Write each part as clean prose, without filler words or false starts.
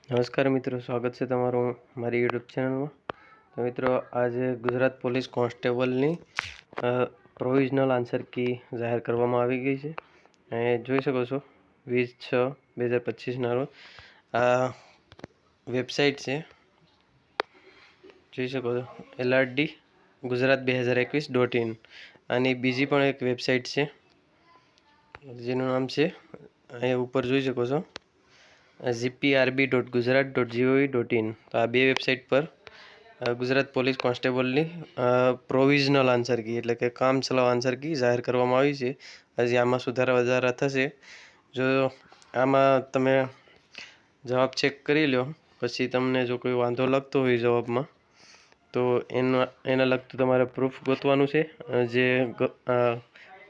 નમસ્કાર મિત્રો, સ્વાગત છે તમારું મારી યુટ્યુબ ચેનલમાં. તો મિત્રો, આજે ગુજરાત પોલીસ કોન્સ્ટેબલની પ્રોવિઝનલ આન્સર કી જાહેર કરવામાં આવી ગઈ છે. એ જોઈ શકો છો 20/6/2025 રોજ આ વેબસાઇટ છે, જોઈ શકો છો LRD ગુજરાત 2021.in. આની બીજી પણ એક વેબસાઇટ છે જેનું નામ છે, અહીંયા ઉપર જોઈ શકો છો, gprb.gujarat.gov.in. તો આ બે વેબસાઇટ પર ગુજરાત પોલીસ કોન્સ્ટેબલની પ્રોવિઝનલ આન્સર કી એટલે કે કામચલાઉ આન્સર કી જાહેર કરવામાં આવી છે. હજી આમાં સુધારા વધારા થશે. જો આમાં તમે જવાબ ચેક કરી લો, પછી તમને જો કોઈ વાંધો લાગતો હોય જવાબમાં, તો એના લગતું તમારે પ્રૂફ ગોતવાનું છે, જે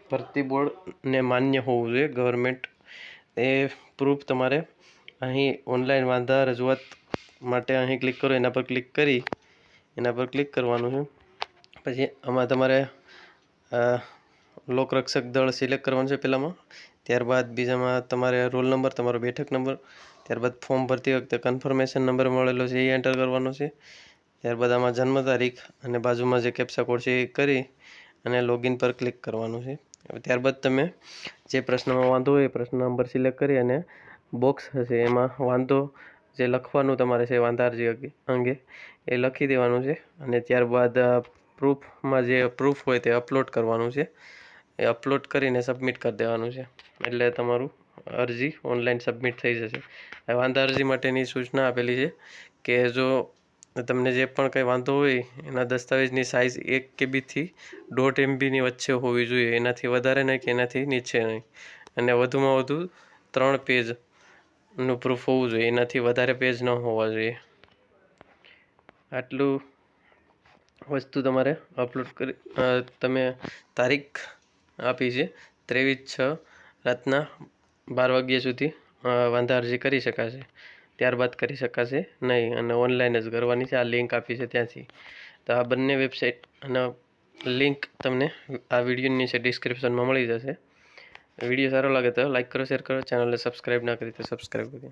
ભરતી બોર્ડને માન્ય હોવું જોઈએ, ગવર્મેન્ટ. એ પ્રૂફ તમારે અહીં ઓનલાઈન વાંધા રજૂઆત માટે અહીં ક્લિક કરો, એના પર ક્લિક કરવાનું છે. પછી આમાં તમારે લોકરક્ષક દળ સિલેક્ટ કરવાનું છે પહેલાંમાં. ત્યારબાદ બીજામાં તમારે રોલ નંબર, તમારો બેઠક નંબર, ત્યારબાદ ફોર્મ ભરતી વખતે કન્ફર્મેશન નંબર મળેલો છે એ એન્ટર કરવાનો છે. ત્યારબાદ આમાં જન્મ તારીખ અને બાજુમાં જે કેપ્ચા કોડ છે એ કરી અને લોગિન પર ક્લિક કરવાનું છે. ત્યારબાદ તમે જે પ્રશ્નમાં વાંધો હોય એ પ્રશ્ન નંબર સિલેક્ટ કરી અને બોક્સ હશે એમાં વાંધો જે લખવાનું તમારે છે વાંધા અરજી અંગે એ લખી દેવાનું છે. અને ત્યારબાદ પ્રૂફમાં જે પ્રૂફ હોય તે અપલોડ કરવાનું છે. એ અપલોડ કરીને સબમિટ કરી દેવાનું છે, એટલે તમારું અરજી ઓનલાઈન સબમિટ થઈ જશે. વાંધા અરજી માટેની સૂચના આપેલી છે કે જો તમને જે પણ કંઈ વાંધો હોય એના દસ્તાવેજની સાઇઝ 1 KB થી 1.5 MBની વચ્ચે હોવી જોઈએ, એનાથી વધારે નહીં કે એનાથી નીચે નહીં, અને વધુમાં વધુ 3 પેજનું પ્રૂફ હોવું જોઈએ, એનાથી વધારે પેજ ન હોવા જોઈએ. આટલું વસ્તુ તમારે અપલોડ કરી તમે તારીખ આપી છે 23/6 રાતના 12 વાગ્યા સુધી વાંધા અરજી કરી શકાશે. ત્યારબાદ કરી શકાશે નહીં, અને ઓનલાઈન જ કરવાની છે. આ લિંક આપી છે ત્યાંથી. તો આ બંને વેબસાઇટ અને લિંક તમને આ વિડીયોની નીચે ડિસ્ક્રિપ્શનમાં મળી જશે. વિડીયો સારો લાગે તો લાઈક કરો, શેર કરો, ચેનલને સબસ્ક્રાઈબ ના કરી તો સબસ્ક્રાઈબ કરો.